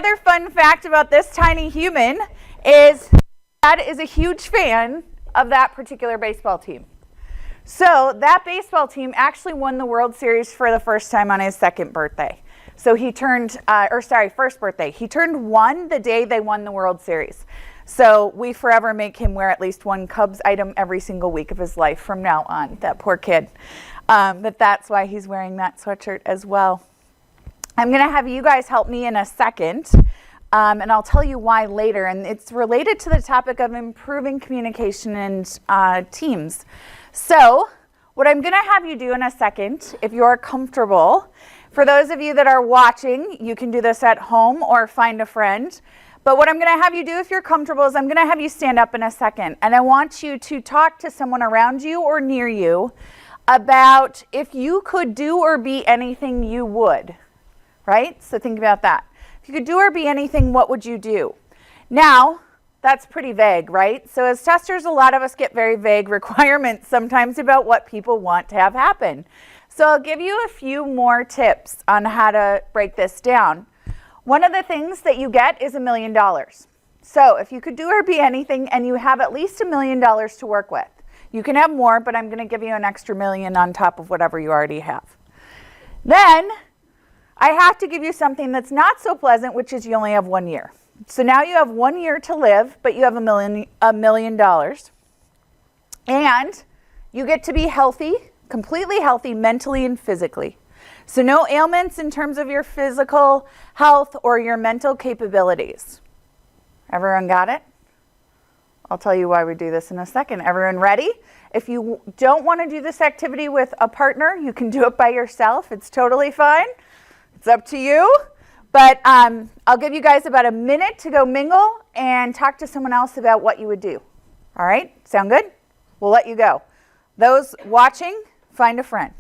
other fun fact about this tiny human is Dad is a huge fan of that particular baseball team. So that baseball team actually won the World Series for the first time on his second birthday. So he turned, first birthday. He turned 1 the day they won the World Series. So we forever make him wear at least one Cubs item every single week of his life from now on, that poor kid. But that's why he's wearing that sweatshirt as well. I'm going to have you guys help me in a second, and I'll tell you why later. And it's related to the topic of improving communication and teams. So what I'm going to have you do in a second, if you're comfortable, for those of you that are watching, you can do this at home or find a friend. But what I'm going to have you do if you're comfortable is I'm going to have you stand up in a second. And I want you to talk to someone around you or near you about if you could do or be anything you would. Right? So think about that. If you could do or be anything, what would you do? Now, that's pretty vague, right? So as testers, a lot of us get very vague requirements sometimes about what people want to have happen. So I'll give you a few more tips on how to break this down. One of the things that you get is $1 million. So if you could do or be anything and you have at least $1 million to work with, you can have more, but I'm going to give you an extra $1 million on top of whatever you already have. Then I have to give you something that's not so pleasant, which is you only have 1 year. So now you have 1 year to live, but you have $1 million. And you get to be healthy, completely healthy mentally and physically. So no ailments in terms of your physical health or your mental capabilities. Everyone got it? I'll tell you why we do this in a second. Everyone ready? If you don't want to do this activity with a partner, you can do it by yourself. It's totally fine. It's up to you. But I'll give you guys about a minute to go mingle and talk to someone else about what you would do. All right? Sound good? We'll let you go. Those watching, find a friend.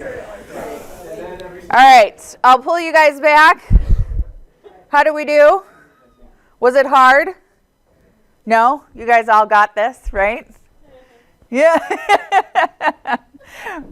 All right, I'll pull you guys back. How do we do? Was it hard? No? You guys all got this, right? Yeah.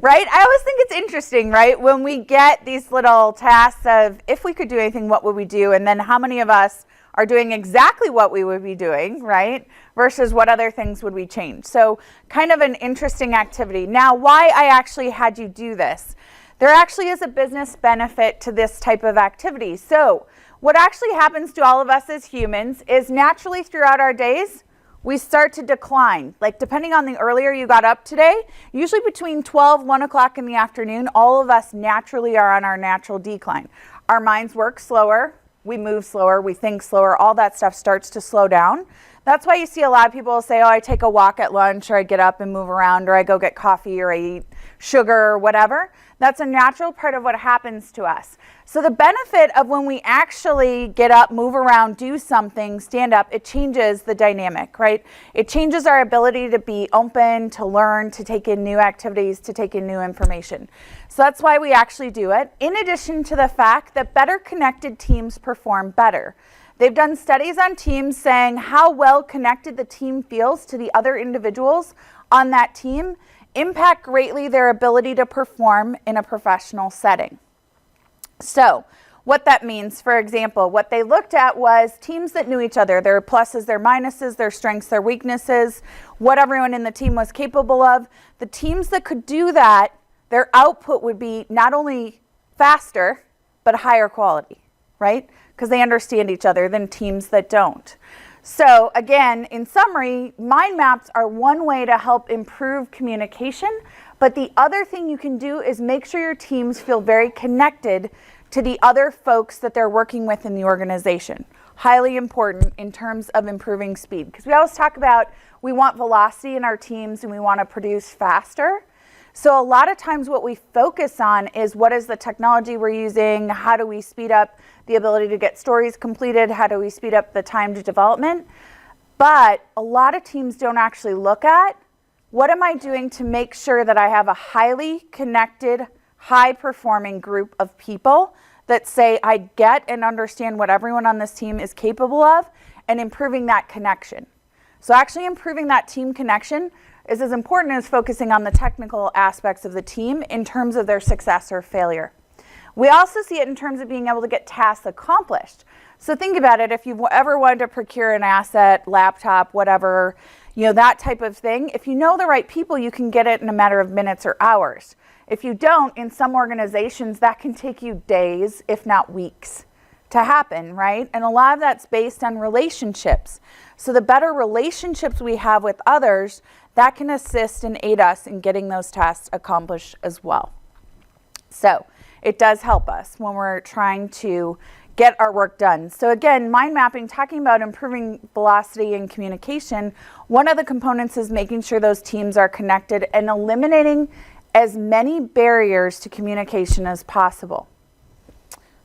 Right? I always think it's interesting, right? When we get these little tasks of if we could do anything, what would we do? And then how many of us are doing exactly what we would be doing, right? Versus what other things would we change? So kind of an interesting activity. Now, why I actually had you do this. There actually is a business benefit to this type of activity. So what actually happens to all of us as humans is naturally throughout our days, we start to decline. Like depending on the earlier you got up today, usually between 12, 1 o'clock in the afternoon, all of us naturally are on our natural decline. Our minds work slower, we move slower, we think slower, all that stuff starts to slow down. That's why you see a lot of people say, oh, I take a walk at lunch, or I get up and move around, or I go get coffee, or I eat sugar, or whatever. That's a natural part of what happens to us. So the benefit of when we actually get up, move around, do something, stand up, it changes the dynamic, right? It changes our ability to be open, to learn, to take in new activities, to take in new information. So that's why we actually do it, in addition to the fact that better connected teams perform better. They've done studies on teams saying how well connected the team feels to the other individuals on that team impact greatly their ability to perform in a professional setting. So what that means, for example, what they looked at was teams that knew each other, their pluses, their minuses, their strengths, their weaknesses, what everyone in the team was capable of. The teams that could do that, their output would be not only faster, but higher quality, right? Because they understand each other than teams that don't. So again, in summary, mind maps are one way to help improve communication, but the other thing you can do is make sure your teams feel very connected to the other folks that they're working with in the organization. Highly important in terms of improving speed, because we always talk about we want velocity in our teams and we want to produce faster. So a lot of times what we focus on is what is the technology we're using, how do we speed up the ability to get stories completed, how do we speed up the time to development. But a lot of teams don't actually look at what am I doing to make sure that I have a highly connected, high-performing group of people that say I get and understand what everyone on this team is capable of and improving that connection. So actually improving that team connection is as important as focusing on the technical aspects of the team in terms of their success or failure. We also see it in terms of being able to get tasks accomplished. So think about it, if you've ever wanted to procure an asset, laptop, whatever, that type of thing, if you know the right people, you can get it in a matter of minutes or hours. If you don't, in some organizations, that can take you days, if not weeks, to happen, right? And a lot of that's based on relationships. So the better relationships we have with others, that can assist and aid us in getting those tasks accomplished as well. So it does help us when we're trying to get our work done. So again, mind mapping, talking about improving velocity and communication, one of the components is making sure those teams are connected and eliminating as many barriers to communication as possible.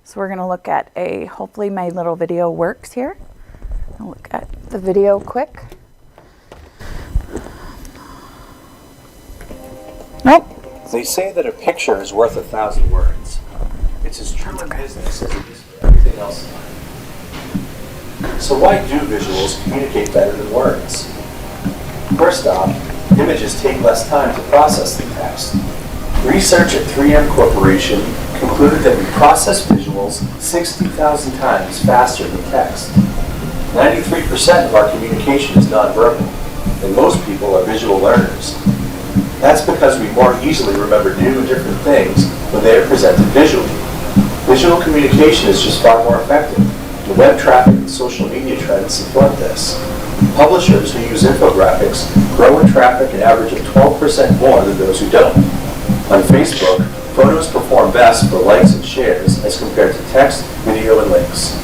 So we're going to look at hopefully my little video works here. I'll look at the video quick. Nope. They say that a picture is worth 1,000 words. It's as true in business as it is for everything else in life. So why do visuals communicate better than words? First off, images take less time to process than text. Research at 3M Corporation concluded that we process visuals 60,000 times faster than text. 93% of our communication is nonverbal, and most people are visual learners. That's because we more easily remember new and different things when they are presented visually. Visual communication is just far more effective. The web traffic and social media trends support this. Publishers who use infographics grow in traffic an average of 12% more than those who don't. On Facebook, photos perform best for likes and shares as compared to text, video, and links.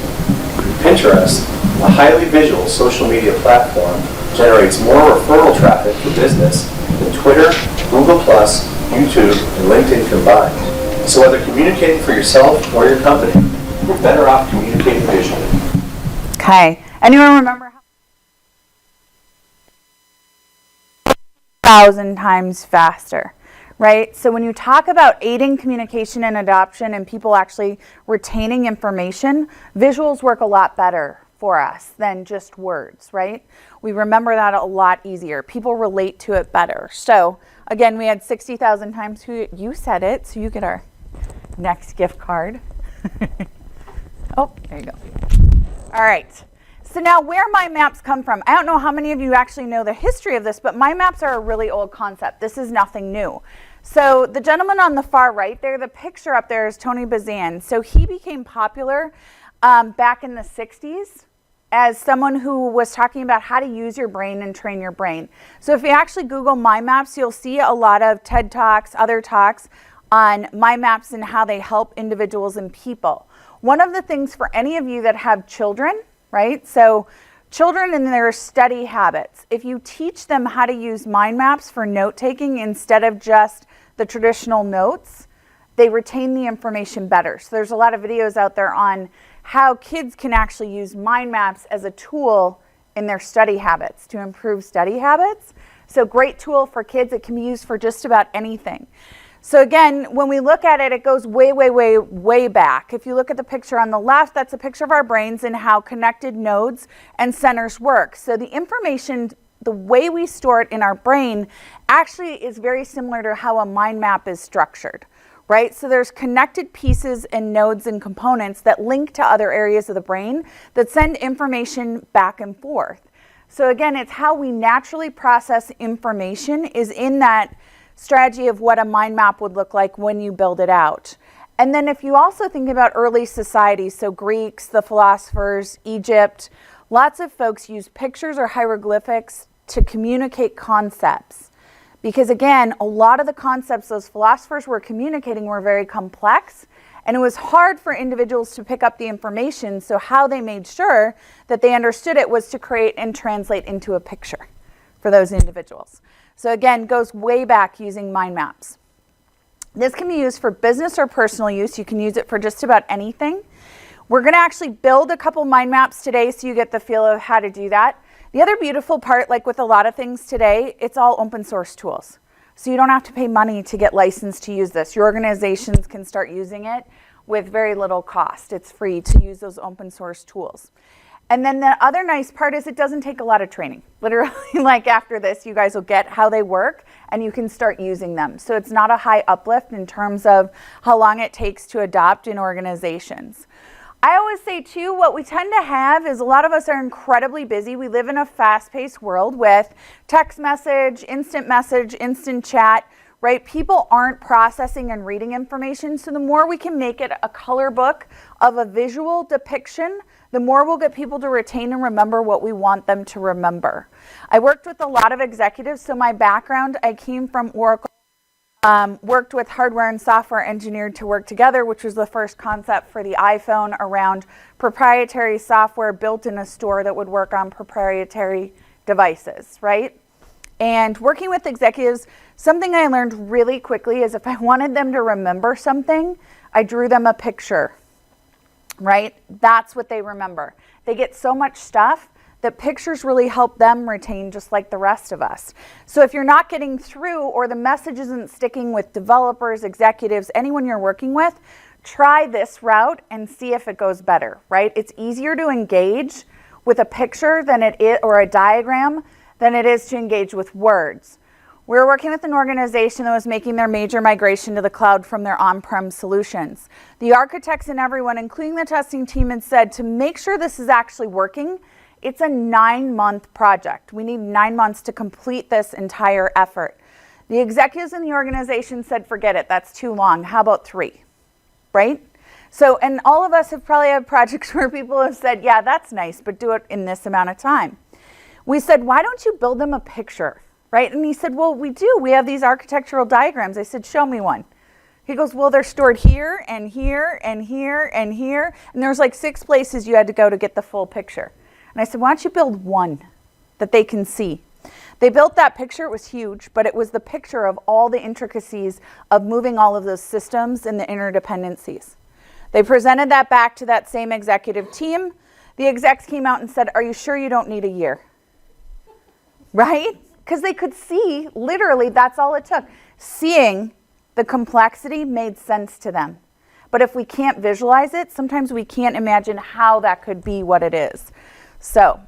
Pinterest, a highly visual social media platform, generates more referral traffic for business than Twitter, Google+, YouTube, and LinkedIn combined. So whether communicating for yourself or your company, you're better off communicating visually. Okay. Anyone remember how 1,000 times faster? Right? So when you talk about aiding communication and adoption and people actually retaining information, visuals work a lot better for us than just words, right? We remember that a lot easier. People relate to it better. So again, we had 60,000 times. You said it, so you get our next gift card. Oh, there you go. All right. So now where mind maps come from, I don't know how many of you actually know the history of this, but mind maps are a really old concept. This is nothing new. So the gentleman on the far right there, the picture up there is Tony Bazan. So he became popular back in the 60s as someone who was talking about how to use your brain and train your brain. So if you actually Google mind maps, you'll see a lot of TED Talks, other talks on mind maps and how they help individuals and people. One of the things for any of you that have children, right? So children and their study habits, if you teach them how to use mind maps for note taking instead of just the traditional notes, they retain the information better. So there's a lot of videos out there on how kids can actually use mind maps as a tool in their study habits to improve study habits. So great tool for kids. It can be used for just about anything. So again, when we look at it, it goes way, way, way, way back. If you look at the picture on the left, that's a picture of our brains and how connected nodes and centers work. So the information, the way we store it in our brain actually is very similar to how a mind map is structured, right? So there's connected pieces and nodes and components that link to other areas of the brain that send information back and forth. So again, it's how we naturally process information is in that strategy of what a mind map would look like when you build it out. And then if you also think about early societies, so Greeks, the philosophers, Egypt, lots of folks use pictures or hieroglyphics to communicate concepts. Because again, a lot of the concepts those philosophers were communicating were very complex, and it was hard for individuals to pick up the information, so how they made sure that they understood it was to create and translate into a picture for those individuals. So again, goes way back using mind maps. This can be used for business or personal use. You can use it for just about anything. We're going to actually build a couple mind maps today so you get the feel of how to do that. The other beautiful part, like with a lot of things today, it's all open source tools. So you don't have to pay money to get licensed to use this. Your organizations can start using it with very little cost. It's free to use those open source tools. And then the other nice part is it doesn't take a lot of training. Literally, like after this, you guys will get how they work and you can start using them. So it's not a high uplift in terms of how long it takes to adopt in organizations. I always say too, what we tend to have is a lot of us are incredibly busy. We live in a fast-paced world with text message, instant chat, right? People aren't processing and reading information. So the more we can make it a color book of a visual depiction, the more we'll get people to retain and remember what we want them to remember. I worked with a lot of executives. So my background, I came from Oracle. Worked with hardware and software engineered to work together, which was the first concept for the iPhone around proprietary software built in a store that would work on proprietary devices, right? And working with executives, something I learned really quickly is if I wanted them to remember something, I drew them a picture, right? That's what they remember. They get so much stuff that pictures really help them retain just like the rest of us. So if you're not getting through or the message isn't sticking with developers, executives, anyone you're working with, try this route and see if it goes better, right? It's easier to engage with a picture than it is, or a diagram, than it is to engage with words. We were working with an organization that was making their major migration to the cloud from their on-prem solutions. The architects and everyone, including the testing team, had said to make sure this is actually working, it's a 9-month project. We need 9 months to complete this entire effort. The executives in the organization said, forget it, that's too long. How about 3, right? So, and all of us have probably had projects where people have said, yeah, that's nice, but do it in this amount of time. We said, why don't you build them a picture, right? And he said, well, we do. We have these architectural diagrams. I said, show me one. He goes, well, they're stored here and here and here and here. And there's like 6 places you had to go to get the full picture. And I said, why don't you build one that they can see? They built that picture. It was huge, but it was the picture of all the intricacies of moving all of those systems and the interdependencies. They presented that back to that same executive team. The execs came out and said, are you sure you don't need a year? Right? Because they could see, literally, that's all it took. Seeing the complexity made sense to them. But if we can't visualize it, sometimes we can't imagine how that could be what it is. So,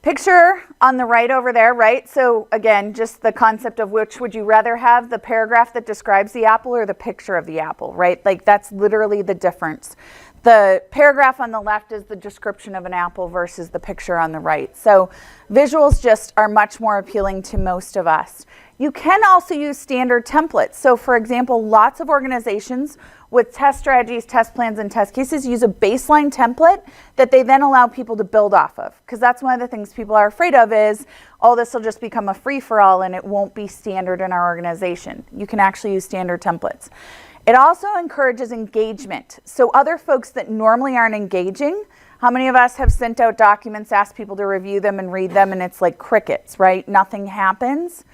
picture on the right over there, right? So again, just the concept of which would you rather have, the paragraph that describes the apple or the picture of the apple, right? Like that's literally the difference. The paragraph on the left is the description of an apple versus the picture on the right. So visuals just are much more appealing to most of us. You can also use standard templates. So for example, lots of organizations with test strategies, test plans, and test cases use a baseline template that they then allow people to build off of. Because that's one of the things people are afraid of is, oh, this will just become a free-for-all and it won't be standard in our organization. You can actually use standard templates. It also encourages engagement. So other folks that normally aren't engaging, how many of us have sent out documents, asked people to review them and read them, and it's like crickets, right? Nothing happens.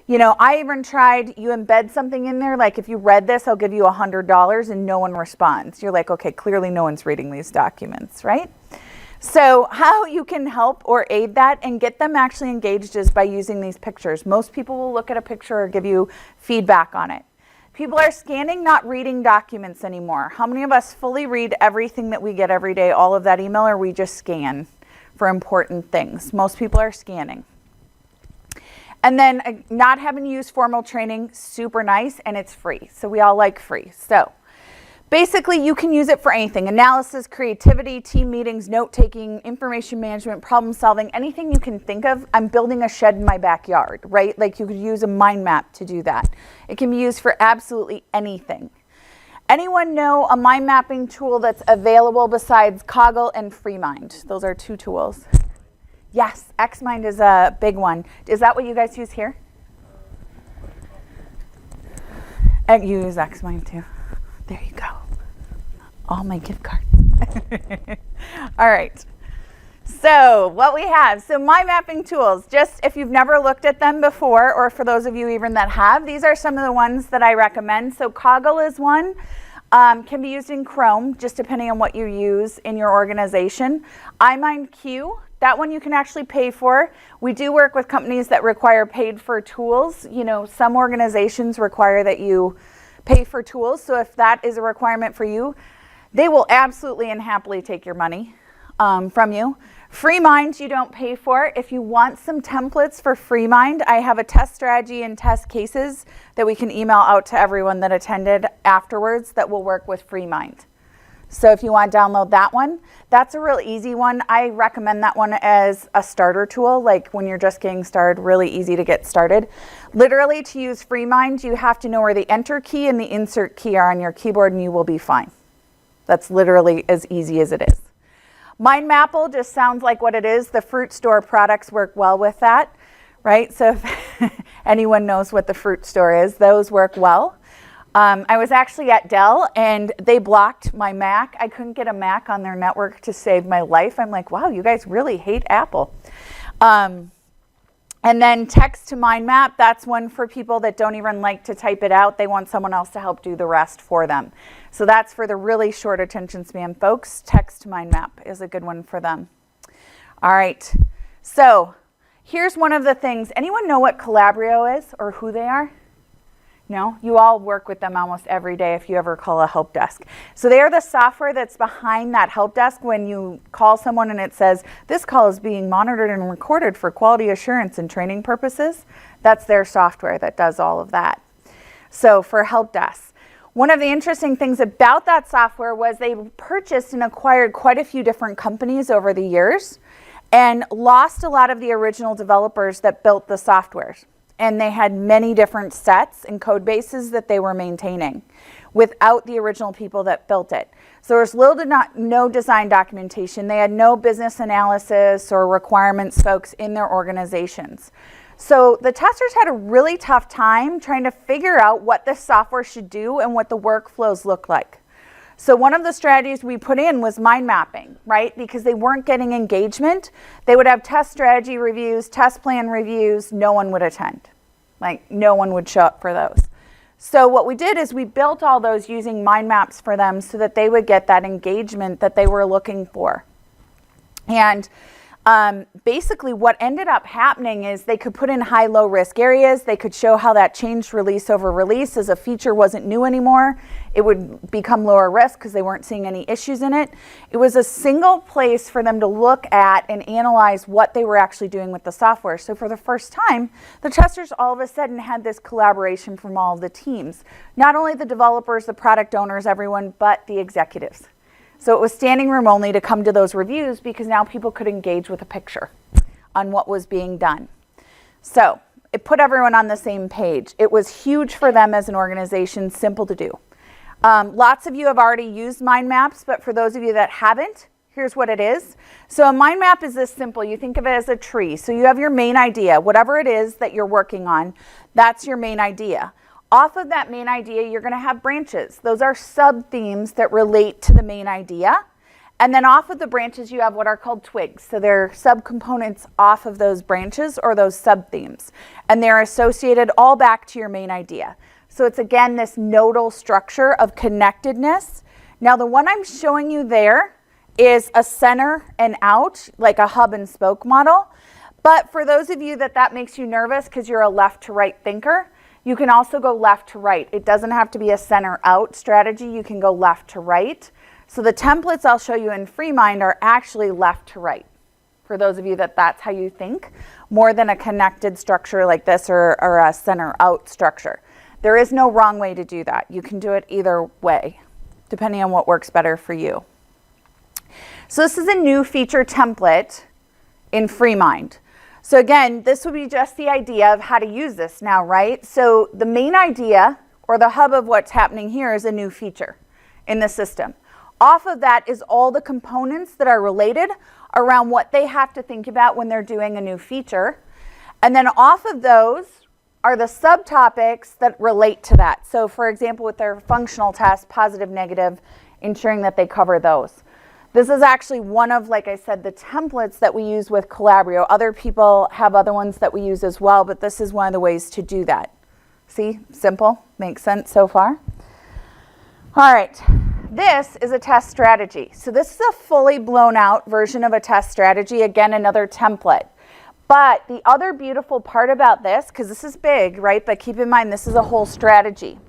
You know, I even tried, you embed something in there, like if you read this, I'll give you $100 and no one responds. You're like, okay, clearly no one's reading these documents, right? So how you can help or aid that and get them actually engaged is by using these pictures. Most people will look at a picture or give you feedback on it. People are scanning, not reading documents anymore. How many of us fully read everything that we get every day, all of that email, or we just scan for important things? Most people are scanning. And then not having to use formal training, super nice, and it's free. So we all like free. So basically you can use it for anything. Analysis, creativity, team meetings, note-taking, information management, problem solving, anything you can think of. I'm building a shed in my backyard, right? Like you could use a mind map to do that. It can be used for absolutely anything. Anyone know a mind mapping tool that's available besides Coggle and FreeMind? Those are 2 tools. Yes, XMind is a big one. Is that what you guys use here? And you use XMind too. There you go. All my gift cards. All right. So what we have, so mind mapping tools, just if you've never looked at them before, or for those of you even that have, these are some of the ones that I recommend. So Coggle is one. Can be used in Chrome, just depending on what you use in your organization. iMindQ, that one you can actually pay for. We do work with companies that require paid for tools. You know, some organizations require that you pay for tools. So if that is a requirement for you, they will absolutely and happily take your money. from you. FreeMind you don't pay for. If you want some templates for FreeMind, I have a test strategy and test cases that we can email out to everyone that attended afterwards that will work with FreeMind. So if you want to download that one, that's a real easy one. I recommend that one as a starter tool, like when you're just getting started, really easy to get started. Literally, to use FreeMind, you have to know where the enter key and the insert key are on your keyboard and you will be fine. That's literally as easy as it is. MindMapple just sounds like what it is. The fruit store products work well with that, right? So if anyone knows what the fruit store is, those work well. I was actually at Dell and they blocked my Mac. I couldn't get a Mac on their network to save my life. I'm like, wow, you guys really hate Apple. And then text to mind map, that's one for people that don't even like to type it out. They want someone else to help do the rest for them. So that's for the really short attention span folks. Text to mind map is a good one for them. All right, so here's one of the things. Anyone know what Calabria is or who they are? No? You all work with them almost every day if you ever call a help desk. So they are the software that's behind that help desk when you call someone and it says, this call is being monitored and recorded for quality assurance and training purposes. That's their software that does all of that. So for help desks. One of the interesting things about that software was they purchased and acquired quite a few different companies over the years and lost a lot of the original developers that built the softwares. And they had many different sets and code bases that they were maintaining without the original people that built it. So there was little to no design documentation. They had no business analysis or requirements folks in their organizations. So the testers had a really tough time trying to figure out what this software should do and what the workflows look like. So one of the strategies we put in was mind mapping, right? Because they weren't getting engagement. They would have test strategy reviews, test plan reviews, no one would attend. Like no one would show up for those. So what we did is we built all those using mind maps for them so that they would get that engagement that they were looking for. And basically what ended up happening is they could put in high, low risk areas. They could show how that changed release over release as a feature wasn't new anymore. It would become lower risk because they weren't seeing any issues in it. It was a single place for them to look at and analyze what they were actually doing with the software. So for the first time, the testers all of a sudden had this collaboration from all of the teams. Not only the developers, the product owners, everyone, but the executives. So it was standing room only to come to those reviews because now people could engage with a picture on what was being done. So it put everyone on the same page. It was huge for them as an organization, simple to do. Lots of you have already used mind maps, but for those of you that haven't, here's what it is. So a mind map is this simple. You think of it as a tree. So you have your main idea, whatever it is that you're working on, that's your main idea. Off of that main idea, you're going to have branches. Those are sub-themes that relate to the main idea. And then off of the branches, you have what are called twigs. So they're subcomponents off of those branches or those sub-themes. And they're associated all back to your main idea. So it's, again, this nodal structure of connectedness. Now, the one I'm showing you there is a center and out, like a hub and spoke model. But for those of you that makes you nervous because you're a left to right thinker, you can also go left to right. It doesn't have to be a center out strategy. You can go left to right. So the templates I'll show you in FreeMind are actually left to right. For those of you that's how you think, more than a connected structure like this or a center out structure. There is no wrong way to do that. You can do it either way, depending on what works better for you. So this is a new feature template in FreeMind. So again, this would be just the idea of how to use this now, right? So the main idea or the hub of what's happening here is a new feature in the system. Off of that is all the components that are related around what they have to think about when they're doing a new feature. And then off of those are the subtopics that relate to that. So for example, with their functional tests, positive, negative, ensuring that they cover those. This is actually one of, like I said, the templates that we use with Calabria. Other people have other ones that we use as well, but this is one of the ways to do that. See, simple, makes sense so far? All right, this is a test strategy. So this is a fully blown out version of a test strategy. Again, another template. But the other beautiful part about this, because this is big, right? But keep in mind, this is a whole strategy,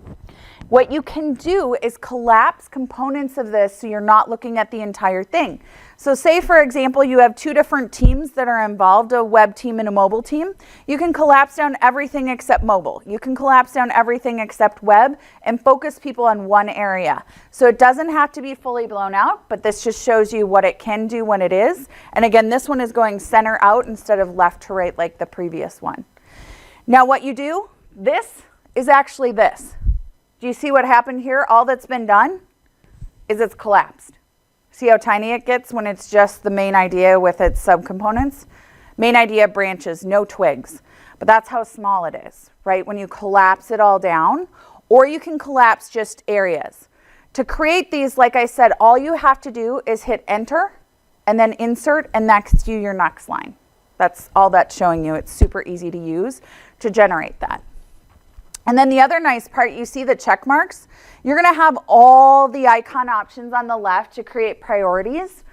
What you can do is collapse components of this so you're not looking at the entire thing. So say, for example, you have two different teams that are involved, a web team and a mobile team. You can collapse down everything except mobile. You can collapse down everything except web and focus people on one area. So it doesn't have to be fully blown out, but this just shows you what it can do when it is. And again, this one is going center out instead of left to right like the previous one. Now what you do, this is actually this. Do you see what happened here? All that's been done is it's collapsed. See how tiny it gets when it's just the main idea with its subcomponents? Main idea branches, no twigs. But that's how small it is, right? When you collapse it all down, or you can collapse just areas. To create these, like I said, all you have to do is hit enter and then insert, and that gets you your next line. That's all that's showing you. It's super easy to use to generate that. And then the other nice part, you see the check marks? You're going to have all the icon options on the left to create priorities.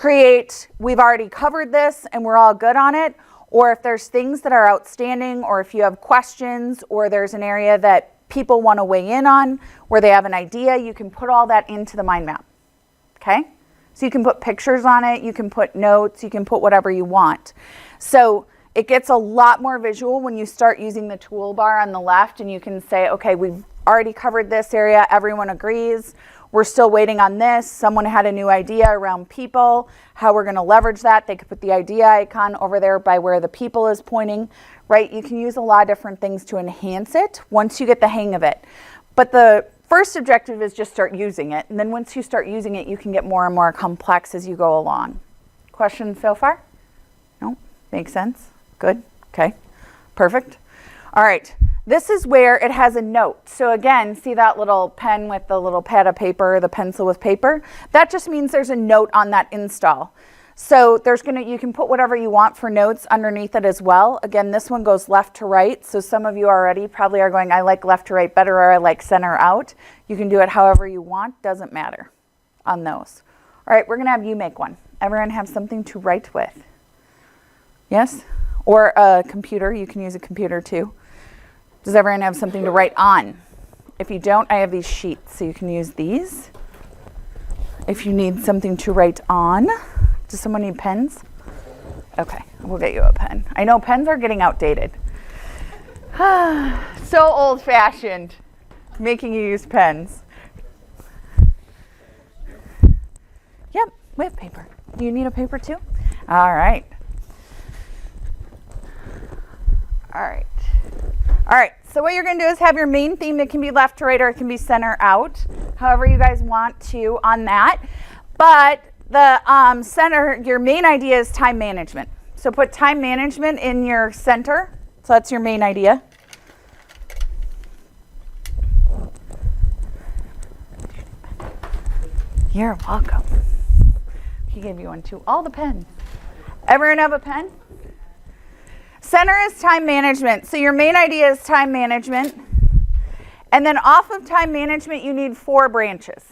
We've already covered this and we're all good on it. Or if there's things that are outstanding, or if you have questions, or there's an area that people want to weigh in on, where they have an idea, you can put all that into the mind map. Okay? So you can put pictures on it, you can put notes, you can put whatever you want. So it gets a lot more visual when you start using the toolbar on the left, and you can say, okay, we've already covered this area, everyone agrees, we're still waiting on this, someone had a new idea around people, how we're going to leverage that. They could put the idea icon over there by where the people is pointing, right? You can use a lot of different things to enhance it once you get the hang of it. But the first objective is just start using it, and then once you start using it, you can get more and more complex as you go along. Questions so far? No? Makes sense? Good? Okay. Perfect. All right. This is where it has a note. So again, see that little pen with the little pad of paper, the pencil with paper? That just means there's a note on that install. So you can put whatever you want for notes underneath it as well. Again, this one goes left to right. So some of you already probably are going, I like left to right better, or I like center out. You can do it however you want. Doesn't matter on those. All right, we're going to have you make one. Everyone have something to write with. Yes? Or a computer. You can use a computer too. Does everyone have something to write on? If you don't, I have these sheets, so you can use these. If you need something to write on. Does someone need pens? Okay, we'll get you a pen. I know pens are getting outdated. So old-fashioned, making you use pens. Yep, we have paper. You need a paper too? All right. All right, so what you're going to do is have your main theme that can be left to right, or it can be center out, however you guys want to on that. But the center, your main idea is time management. So put time management in your center. So that's your main idea. You're welcome. He gave you one too. All the pens. Everyone have a pen? Center is time management. So your main idea is time management. And then off of time management, you need 4 branches.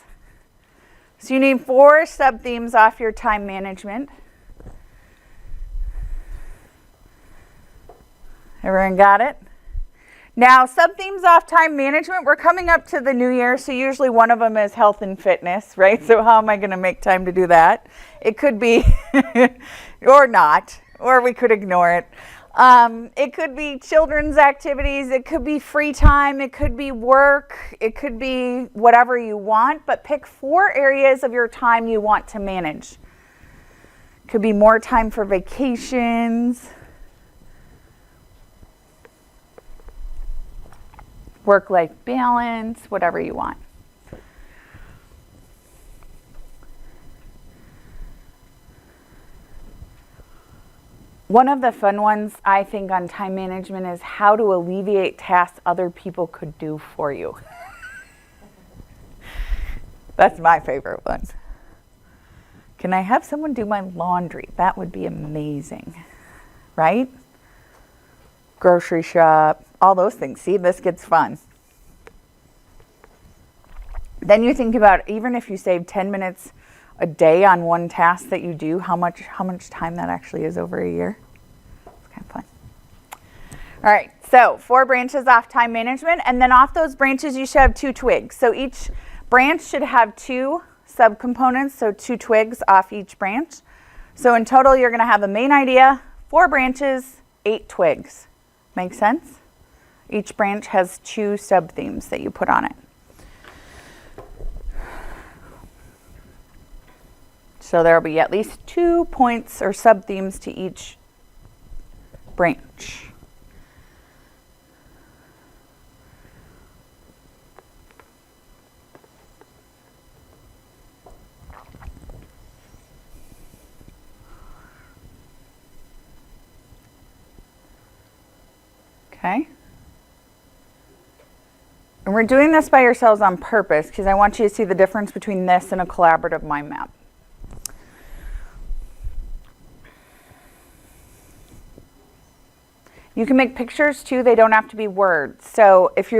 So you need 4 sub-themes off your time management. Everyone got it? Now, sub-themes off time management, we're coming up to the new year, so usually one of them is health and fitness, right? So how am I going to make time to do that? It could be, or not, or we could ignore it. It could be children's activities, it could be free time, it could be work, it could be whatever you want, but pick 4 areas of your time you want to manage. Could be more time for vacations, work-life balance, whatever you want. One of the fun ones, I think, on time management is how to alleviate tasks other people could do for you. That's my favorite one. Can I have someone do my laundry? That would be amazing, right? Grocery shop, all those things. See, this gets fun. Then you think about, even if you save 10 minutes a day on one task that you do, how much time that actually is over a year. It's kind of fun. All right, so 4 branches off time management, and then off those branches you should have 2 twigs. So each branch should have 2 subcomponents, so 2 twigs off each branch. So in total you're going to have a main idea, 4 branches, 8 twigs. Make sense? Each branch has 2 sub-themes that you put on it. So there will be at least 2 points or sub-themes to each branch. Okay. And we're doing this by yourselves on purpose because I want you to see the difference between this and a collaborative mind map. You can make pictures too, they don't have to be words. So if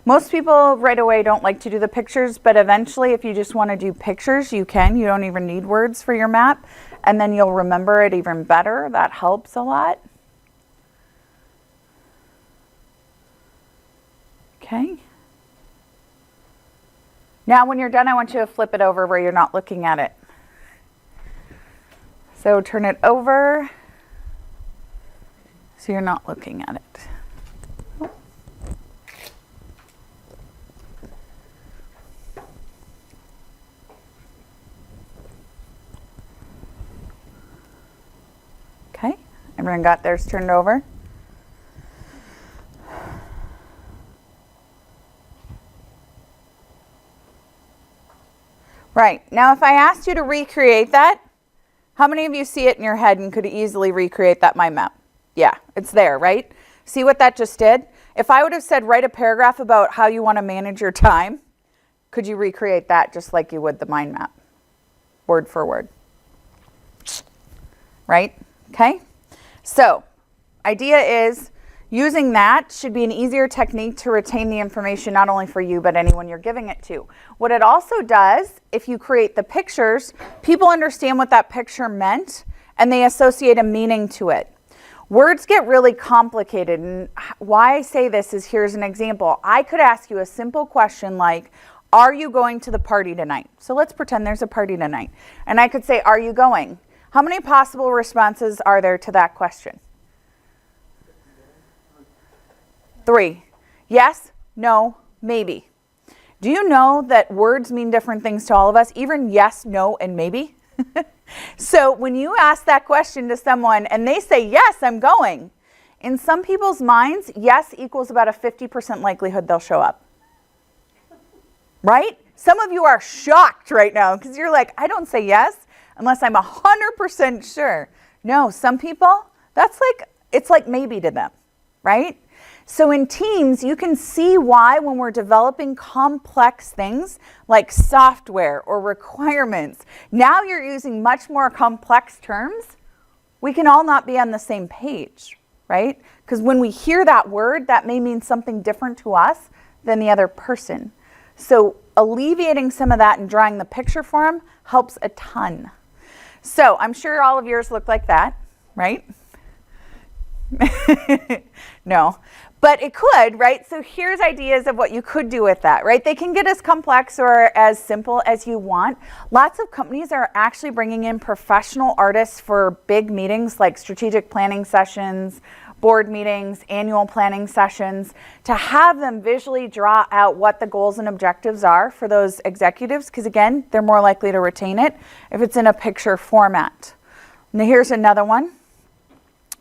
most people right away don't like to do the pictures, but eventually if you just want to do pictures, you can. You don't even need words for your map, and then you'll remember it even better. That helps a lot. Okay. Now when you're done, I want you to flip it over where you're not looking at it. So turn it over. So you're not looking at it. Okay, everyone got theirs turned over? Right, now if I asked you to recreate that, how many of you see it in your head and could easily recreate that mind map? Yeah, it's there, right? See what that just did? If I would have said write a paragraph about how you want to manage your time, could you recreate that just like you would the mind map? Word for word. Right? Okay? So, idea is using that should be an easier technique to retain the information not only for you but anyone you're giving it to. What it also does, if you create the pictures, people understand what that picture meant and they associate a meaning to it. Words get really complicated, and why I say this is here's an example. I could ask you a simple question like, are you going to the party tonight? So let's pretend there's a party tonight. And I could say, are you going? How many possible responses are there to that question? 3. Yes, no, maybe. Do you know that words mean different things to all of us? Even yes, no, and maybe? So when you ask that question to someone and they say, yes, I'm going, in some people's minds, yes equals about a 50% likelihood they'll show up. Right? Some of you are shocked right now because you're like, I don't say yes unless I'm 100% sure. No, some people, it's like maybe to them, right? So in teams, you can see why when we're developing complex things like software or requirements, now you're using much more complex terms, we can all not be on the same page, right? Because when we hear that word, that may mean something different to us than the other person. So alleviating some of that and drawing the picture for them helps a ton. So I'm sure all of yours look like that, right? No. But it could, right? So here's ideas of what you could do with that, right? They can get as complex or as simple as you want. Lots of companies are actually bringing in professional artists for big meetings like strategic planning sessions, board meetings, annual planning sessions, to have them visually draw out what the goals and objectives are for those executives, because again, they're more likely to retain it if it's in a picture format. Now here's another one,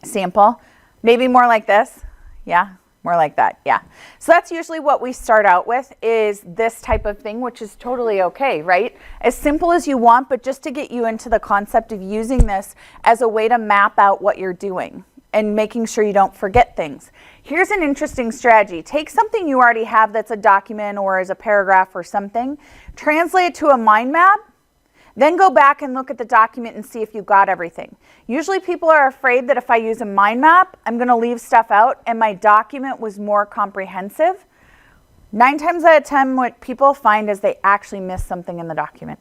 sample, maybe more like this, yeah? More like that, yeah. So that's usually what we start out with is this type of thing, which is totally okay, right? As simple as you want, but just to get you into the concept of using this as a way to map out what you're doing and making sure you don't forget things. Here's an interesting strategy. Take something you already have that's a document or as a paragraph or something, translate it to a mind map, then go back and look at the document and see if you got everything. Usually people are afraid that if I use a mind map, I'm going to leave stuff out, and my document was more comprehensive. 9 times out of 10, what people find is they actually miss something in the document.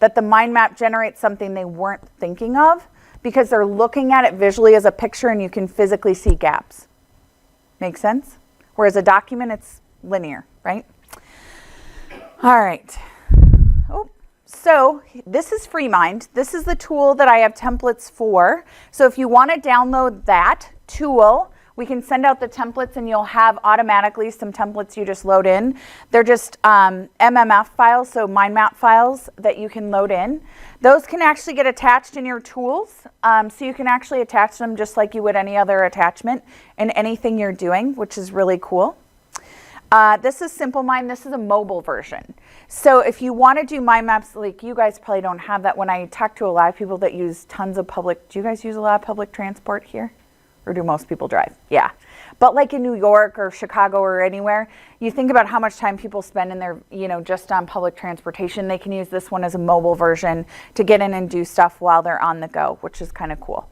That the mind map generates something they weren't thinking of because they're looking at it visually as a picture and you can physically see gaps. Make sense? Whereas a document, it's linear, right? All right. Oh, so this is FreeMind. This is the tool that I have templates for. So if you want to download that tool, we can send out the templates and you'll have automatically some templates you just load in. They're just MMF files, so mind map files that you can load in. Those can actually get attached in your tools. So you can actually attach them just like you would any other attachment in anything you're doing, which is really cool. This is Simple Mind. This is a mobile version. So if you want to do mind maps, like you guys probably don't have that. When I talk to a lot of people that use tons of public, do you guys use a lot of public transport here? Or do most people drive? Yeah. But like in New York or Chicago or anywhere, you think about how much time people spend in their, just on public transportation. They can use this one as a mobile version to get in and do stuff while they're on the go, which is kind of cool.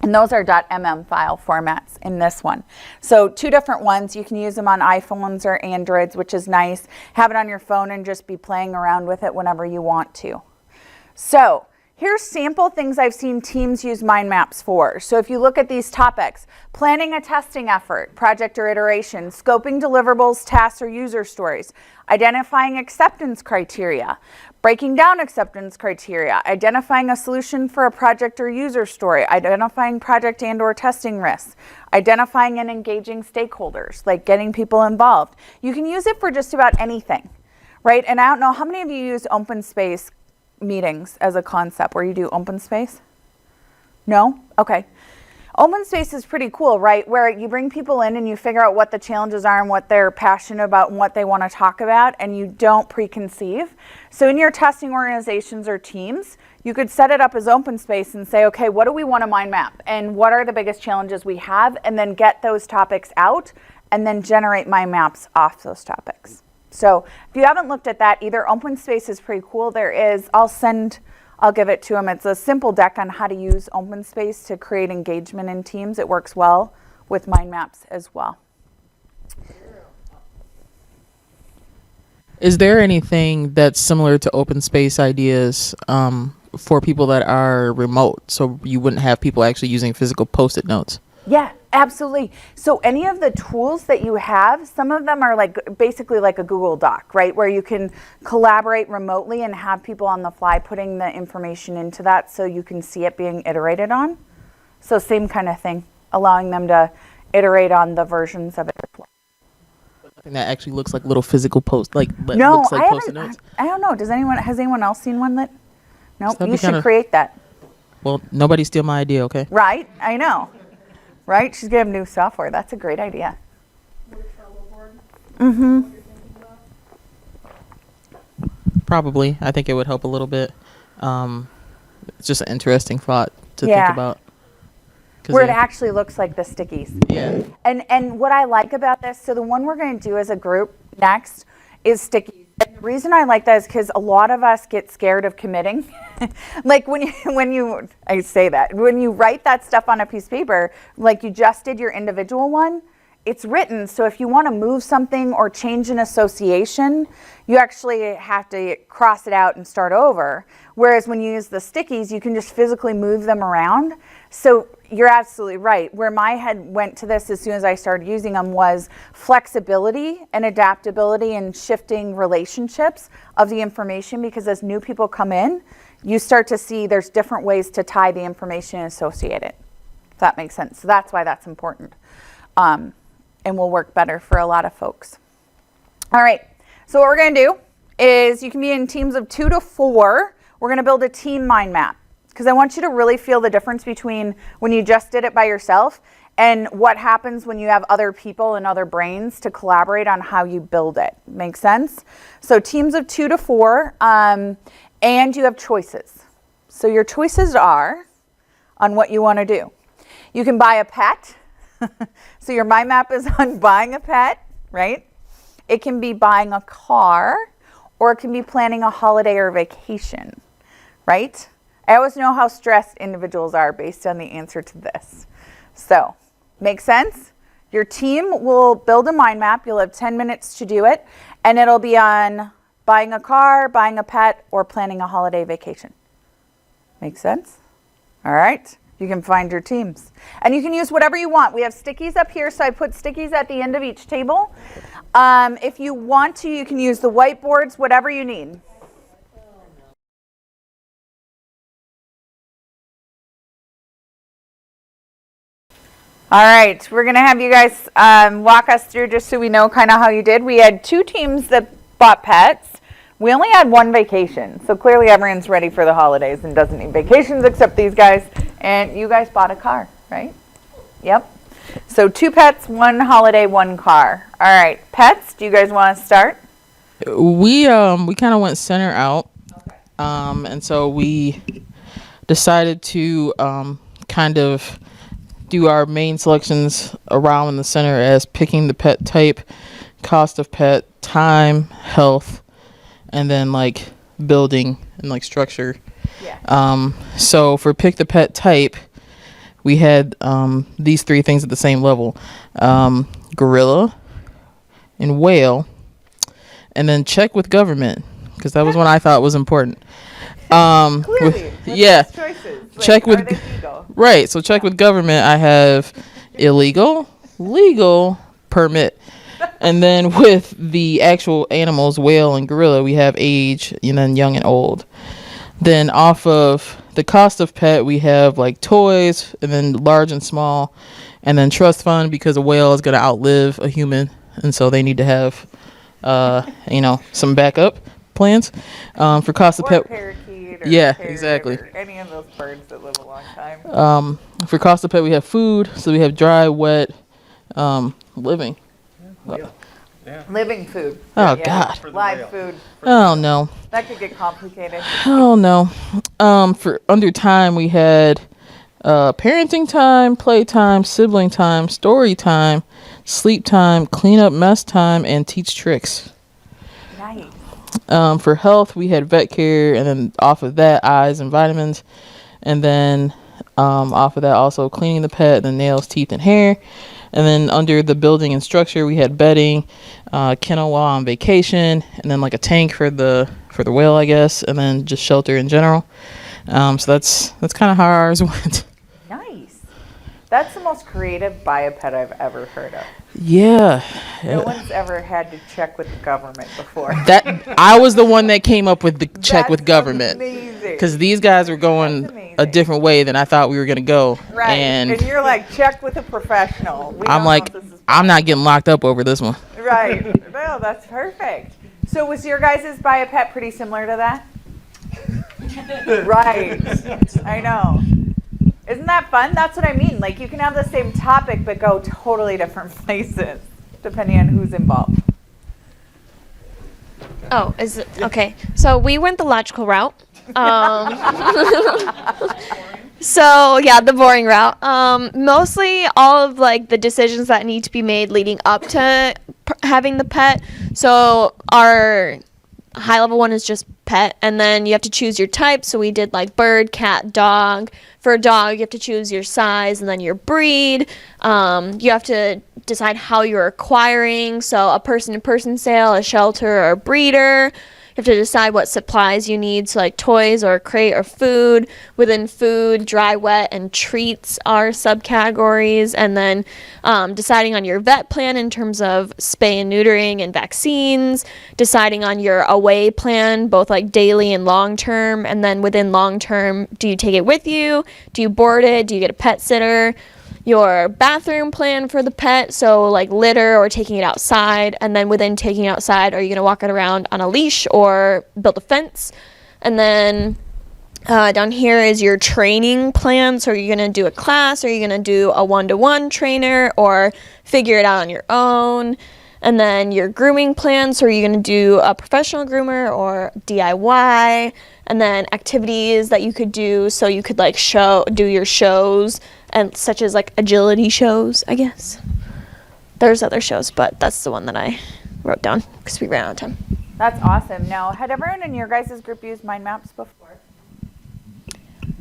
And those are .mm file formats in this one. So 2 different ones. You can use them on iPhones or Androids, which is nice. Have it on your phone and just be playing around with it whenever you want to. So here's sample things I've seen teams use mind maps for. So if you look at these topics, planning a testing effort, project or iteration, scoping deliverables, tasks, or user stories, identifying acceptance criteria, breaking down acceptance criteria, identifying a solution for a project or user story, identifying project and or testing risks, identifying and engaging stakeholders, like getting people involved. You can use it for just about anything, right? And I don't know, how many of you use open space meetings as a concept where you do open space? No? Okay. Open space is pretty cool, right? Where you bring people in and you figure out what the challenges are and what they're passionate about and what they want to talk about, and you don't preconceive. So in your testing organizations or teams, you could set it up as open space and say, okay, what do we want to mind map? And what are the biggest challenges we have? And then get those topics out and then generate mind maps off those topics. So if you haven't looked at that, either open space is pretty cool. There is, I'll give it to them. It's a simple deck on how to use open space to create engagement in teams. It works well with mind maps as well. Is there anything that's similar to open space ideas for people that are remote, so you wouldn't have people actually using physical Post-it notes? Yeah, absolutely. So any of the tools that you have, some of them are basically like a Google Doc, right? Where you can collaborate remotely and have people on the fly putting the information into that so you can see it being iterated on. So same kind of thing, allowing them to iterate on the versions of it as well. Something that actually looks like little physical looks like Post-it notes. I don't know. Has anyone else seen one that? Nope. You should kinda create that. Well, nobody steal my idea, okay? Right. I know. Right? She's going to have new software. That's a great idea. Mm-hmm. Probably. I think it would help a little bit. It's just an interesting thought to think about. Where it actually looks like the stickies. Yeah. And what I like about this, so the one we're going to do as a group next is stickies. And the reason I like that is because a lot of us get scared of committing. Like when you write that stuff on a piece of paper, like you just did your individual one, it's written. So if you want to move something or change an association, you actually have to cross it out and start over. Whereas when you use the stickies, you can just physically move them around. So you're absolutely right. Where my head went to this as soon as I started using them was flexibility and adaptability and shifting relationships of the information, because as new people come in, you start to see there's different ways to tie the information and associate it. If that makes sense. So that's why that's important. And will work better for a lot of folks. All right. So what we're going to do is you can be in teams of 2 to 4. We're going to build a team mind map, because I want you to really feel the difference between when you just did it by yourself and what happens when you have other people and other brains to collaborate on how you build it. Make sense? So teams of 2 to 4, and you have choices. So your choices are on what you want to do. You can buy a pet. So your mind map is on buying a pet, right? It can be buying a car, or it can be planning a holiday or vacation, right? I always know how stressed individuals are based on the answer to this. So, make sense? Your team will build a mind map. You'll have 10 minutes to do it, and it'll be on buying a car, buying a pet, or planning a holiday vacation. Make sense? All right. You can find your teams. And you can use whatever you want. We have stickies up here, so I put stickies at the end of each table. If you want to, you can use the whiteboards, whatever you need. All right, we're going to have you guys walk us through just so we know kind of how you did. We had 2 teams that bought pets. We only had 1 vacation, so clearly everyone's ready for the holidays and doesn't need vacations except these guys. And you guys bought a car, right? Yep. So 2 pets, 1 holiday, 1 car. All right, pets, do you guys want to start? We kind of went center out. And so we decided to kind of do our main selections around in the center as picking the pet type, cost of pet, time, health, and then like building and like structure. Yeah. So for pick the pet type, we had these 3 things at the same level: gorilla and whale, and then check with government, because that was one I thought was important. Clearly, yeah. Choices. Like, Check with are they legal? Right. So check with government. I have illegal, legal, permit. And then with the actual animals, whale and gorilla, we have age and then young and old. Then off of the cost of pet, we have like toys and then large and small, and then trust fund, because a whale is going to outlive a human. And so they need to have, some backup plans. For cost of Or pet. parakeet or Yeah, parrot exactly. or any of those birds that live a long time. For cost of pet, we have food. So we have dry, wet, living. Living food. Oh, Yeah. God. Live food. Oh, no. That could get complicated. Oh, no. For under time, we had parenting time, playtime, sibling time, story time, sleep time, clean up mess time, and teach tricks. Nice. For health, we had vet care, and then off of that, eyes and vitamins. And then off of that, also cleaning the pet, the nails, teeth, and hair. And then under the building and structure, we had bedding, kennel while on vacation, and then like a tank for the whale, I guess, and then just shelter in general. So that's kind of how ours went. Nice. That's the most creative buy a pet I've ever heard of. Yeah. No one's ever had to check with the government before. That I was the one that came up with the check That's with government, amazing. because these guys were going a different way than I thought we were gonna go. Right. And you're like, check with a professional. We I'm don't like, know if this is I'm not getting locked up over this one. right. No, that's perfect. So was your guys' buy a pet pretty similar to that? Right. I know. Isn't that fun? That's what I mean. Like, you can have the same topic but go totally different places depending on who's involved. Oh, is it okay? So we went the logical route. So yeah, the boring route. Mostly all of like the decisions that need to be made leading up to having the pet. So our high level one is just pet, and then you have to choose your type. So we did like bird, cat, dog. For a dog, you have to choose your size and then your breed. You have to decide how you're acquiring. So a person-to-person sale, a shelter, or a breeder. You have to decide what supplies you need, so like toys or a crate or food. Within food, dry, wet, and treats are subcategories. And then deciding on your vet plan in terms of spay and neutering and vaccines. Deciding on your away plan, both like daily and long term. And then within long term, do you take it with you? Do you board it? Do you get a pet sitter? Your bathroom plan for the pet, so like litter or taking it outside. And then within taking it outside, are you going to walk it around on a leash or build a fence? And then down here is your training plan. So are you going to do a class? Are you going to do a one-to-one trainer or figure it out on your own? And then your grooming plan. So are you going to do a professional groomer or DIY? And then activities that you could do. So you could like do your shows, and such as like agility shows, I guess. There's other shows, but that's the one that I wrote down because we ran out of time. That's awesome. Now, had everyone in your guys' group used mind maps before?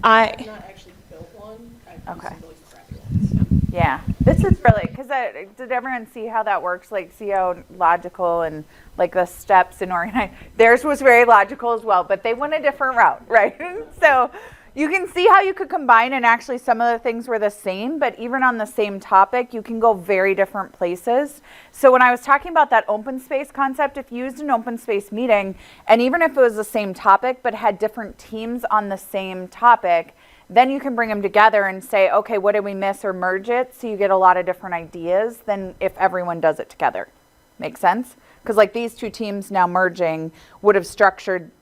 I've not actually built one. I've Okay. used some really crappy ones. Yeah, this is really, because did everyone see how that works? Like, see how logical and like the steps and organize. Theirs was very logical as well, but they went a different route, right? So You can see how you could combine, and actually some of the things were the same, but even on the same topic, you can go very different places. So when I was talking about that open space concept, if you used an open space meeting, and even if it was the same topic, but had different teams on the same topic, then you can bring them together and say, okay, what did we miss, or merge it, so you get a lot of different ideas than if everyone does it together. Make sense? Because like these two teams now merging would have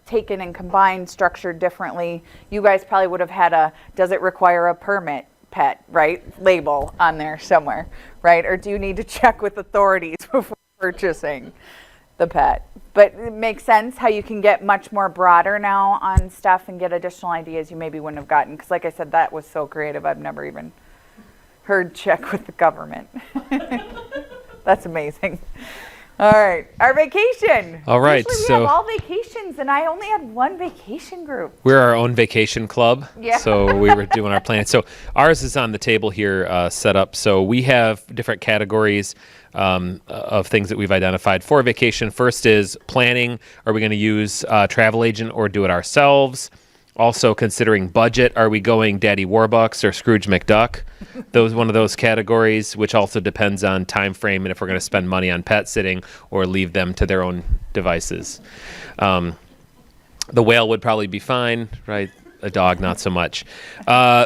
taken and combined, structured differently. You guys probably would have had a, does it require a permit pet, right? Label on there somewhere, right? Or do you need to check with authorities before purchasing the pet? But it makes sense how you can get much more broader now on stuff and get additional ideas you maybe wouldn't have gotten. Because like I said, that was so creative. I've never even heard check with the government. That's amazing. All right, our vacation. All right, Usually we so have all vacations, and I only had one vacation group. we're our own vacation club. Yeah. So we were doing our plan. So ours is on the table here, set up. So we have different categories of things that we've identified for vacation. First is planning. Are we going to use a travel agent or do it ourselves? Also considering budget. Are we going Daddy Warbucks or Scrooge McDuck? One of those categories, which also depends on time frame and if we're going to spend money on pet sitting or leave them to their own devices. The whale would probably be fine, right? A dog, not so much.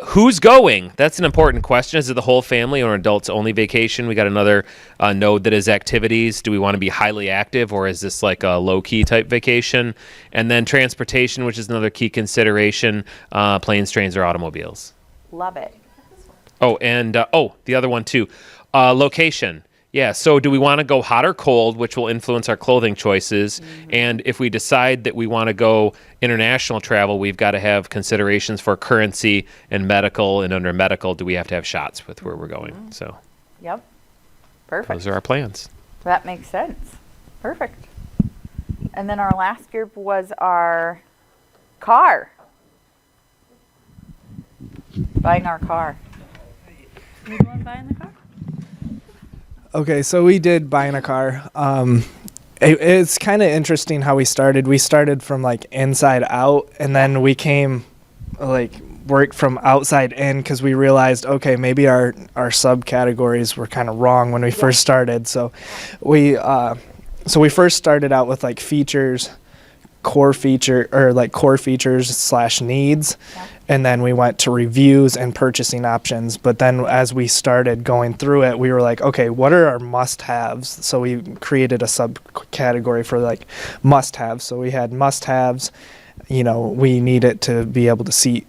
Who's going? That's an important question. Is it the whole family or an adults only vacation? We got another node that is activities. Do we want to be highly active, or is this like a low key type vacation? And then transportation, which is another key consideration, planes, trains, or automobiles. Love it. Oh, and the other one too, location. Yeah, so do we want to go hot or cold, which will influence our clothing choices? Mm-hmm. And if we decide that we want to go international travel, we've got to have considerations for currency and medical. And under medical, do we have to have shots with where we're going? Mm-hmm. So, yep, perfect. Those are our plans. That makes sense. Perfect. And then our last group was our car. Buying our car. You going buying the car? Okay, so we did buying a car. It's kind of interesting how we started. We started from like inside out, and then we came worked from outside in because we realized, okay, maybe our subcategories were kind of wrong when we first started. So we first started out with like features, core features / needs. Yeah. And then we went to reviews and purchasing options. But then as we started going through it, we were like, okay, what are our must-haves? So we created a subcategory for like must-haves. So we had must-haves, we need it to be able to seat,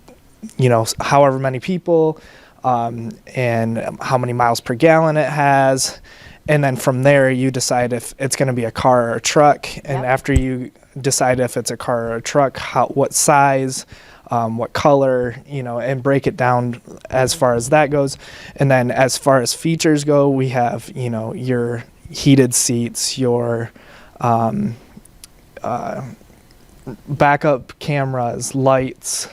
however many people, and how many miles per gallon it has. And then from there, you decide if it's going to be a car or a truck. And after you decide if it's a car or a truck, what size, what color, and break it down as far as that goes. And then as far as features go, we have, your heated seats, your backup cameras, lights,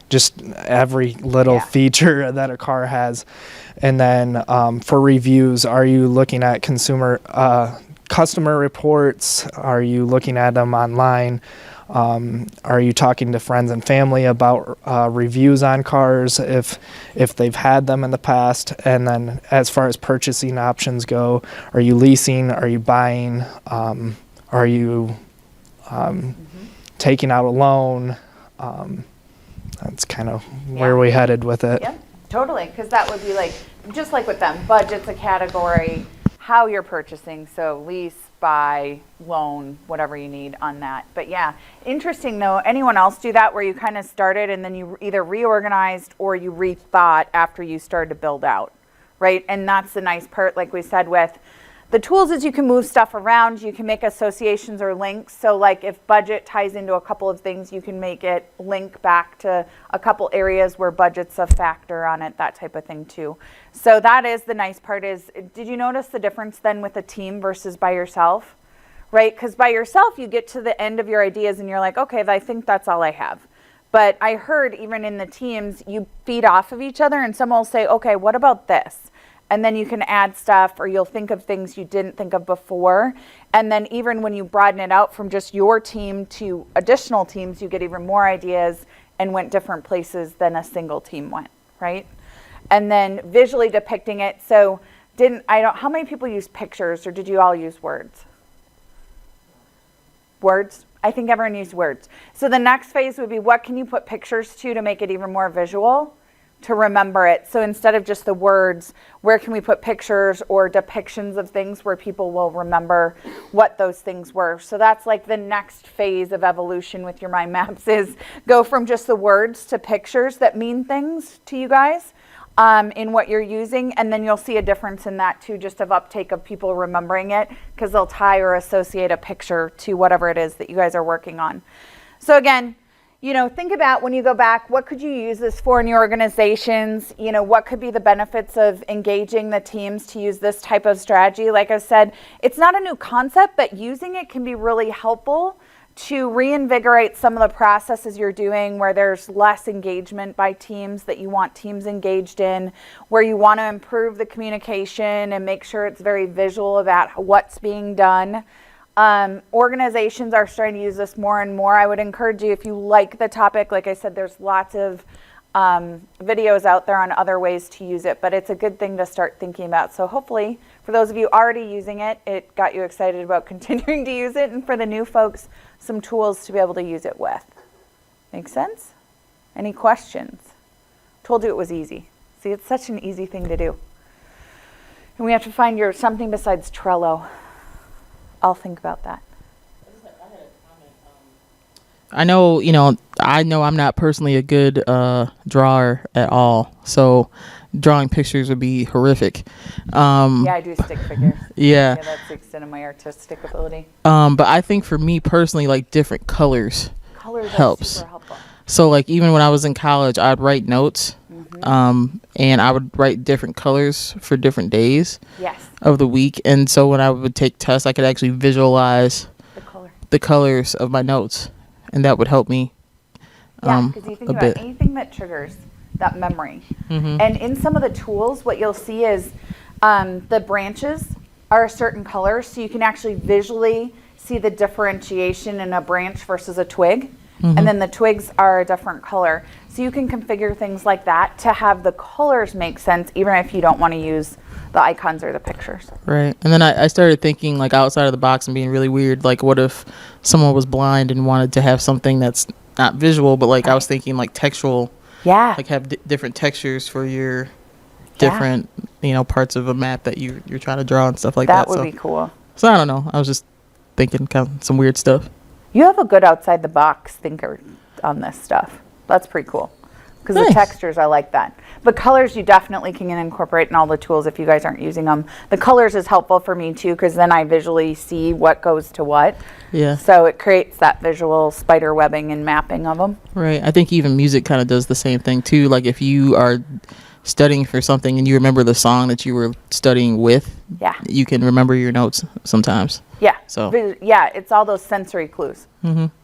just every little feature that a car has. And then for reviews, are you looking at customer reports? Are you looking at them online? Are you talking to friends and family about reviews on cars if they've had them in the past? And then as far as purchasing options go, are you leasing? Are you buying? Are you taking out a loan? That's kind of where we headed with it. Yeah, totally, because that would be like, just like with them, budget's a category, how you're purchasing, so lease, buy, loan, whatever you need on that. But yeah, interesting though. Anyone else do that where you kind of started and then you either reorganized or you rethought after you started to build out, right? And that's the nice part, like we said, with the tools is you can move stuff around, you can make associations or links. So like if budget ties into a couple of things, you can make it link back to a couple areas where budget's a factor on it, that type of thing too. So that is the nice part is, did you notice the difference then with a team versus by yourself, right? Because by yourself, you get to the end of your ideas and you're like, okay, I think that's all I have. But I heard even in the teams, you feed off of each other and someone will say, okay, what about this? And then you can add stuff or you'll think of things you didn't think of before. And then even when you broaden it out from just your team to additional teams, you get even more ideas and went different places than a single team went, right? And then visually depicting it. So how many people use pictures, or did you all use words? Words? I think everyone used words. So the next phase would be, what can you put pictures to make it even more visual, to remember it? So instead of just the words, where can we put pictures or depictions of things where people will remember what those things were? So that's like the next phase of evolution with your mind maps, is go from just the words to pictures that mean things to you guys. In what you're using, and then you'll see a difference in that too, just of uptake of people remembering it, because they'll tie or associate a picture to whatever it is that you guys are working on. So again, think about, when you go back, what could you use this for in your organizations? What could be the benefits of engaging the teams to use this type of strategy? Like I said, it's not a new concept, but using it can be really helpful to reinvigorate some of the processes you're doing where there's less engagement by teams that you want teams engaged in, where you want to improve the communication and make sure it's very visual about what's being done. Organizations are starting to use this more and more. I would encourage you, if you like the topic, like I said, there's lots of videos out there on other ways to use it, but it's a good thing to start thinking about. So hopefully, for those of you already using it, it got you excited about continuing to use it, and for the new folks, some tools to be able to use it with. Make sense? Any questions? Told you it was easy. See, it's such an easy thing to do. And we have to find something besides Trello. I'll think about that. I know I'm not personally a good drawer at all, so drawing pictures would be horrific. Yeah, I do stick figures. Yeah. That's the extent of my artistic ability. But I think for me personally, like, different colors helps. Are super helpful. So like, even when I was in college, I'd write notes, and I would write different colors for different days of the week. And so when I would take tests, I could actually visualize the colors of my notes, and that would help me. Yeah, because you think about anything that triggers that memory. And in some of the tools, what you'll see is the branches are a certain color, so you can actually visually see the differentiation in a branch versus a twig. And then the twigs are a different color. So you can configure things like that to have the colors make sense, even if you don't want to use the icons or the pictures. Right. And then I started thinking, like, outside of the box and being really weird. Like, what if someone was blind and wanted to have something that's not visual, but like I was thinking like textual. Yeah. Like have different textures for your different, parts of a map that you're trying to draw and stuff like that. That would be cool. So I don't know. I was just thinking kind of some weird stuff. You have a good outside the box thinker on this stuff. That's pretty cool. Because the textures, I like that. The colors you definitely can incorporate in all the tools if you guys aren't using them. The colors is helpful for me too, because then I visually see what goes to what. Yeah. So it creates that visual spider webbing and mapping of them. Right. I think even music kind of does the same thing too. Like if you are studying for something and you remember the song that you were studying with, you can remember your notes sometimes. Yeah. So it's all those sensory clues.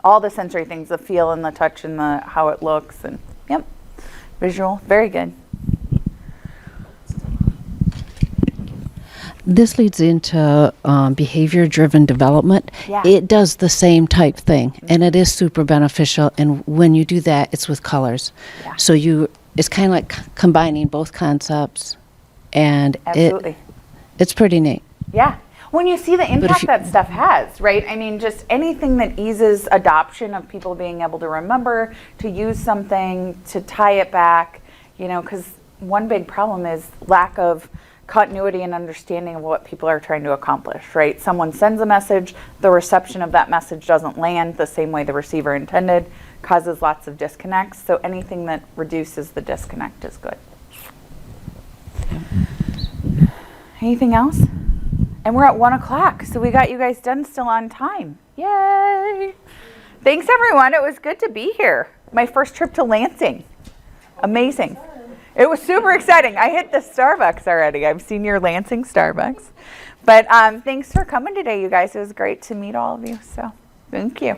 All the sensory things, the feel and the touch and the how it looks, and visual, very good. This leads into behavior-driven development. Yeah. It does the same type thing, and it is super beneficial. And when you do that, it's with colors. Yeah. So it's kind of like combining both concepts, and it's pretty neat. Yeah. When you see the impact that stuff has, right? I mean, just anything that eases adoption of people being able to remember, to use something, to tie it back, because one big problem is lack of continuity and understanding of what people are trying to accomplish, right? Someone sends a message, the reception of that message doesn't land the same way the receiver intended, causes lots of disconnects. So anything that reduces the disconnect is good. Anything else? And we're at 1:00, so we got you guys done still on time. Yay! Thanks everyone, it was good to be here. My first trip to Lansing. Amazing. It was super exciting. I hit the Starbucks already. I've seen your Lansing Starbucks. But thanks for coming today, you guys. It was great to meet all of you. So thank you.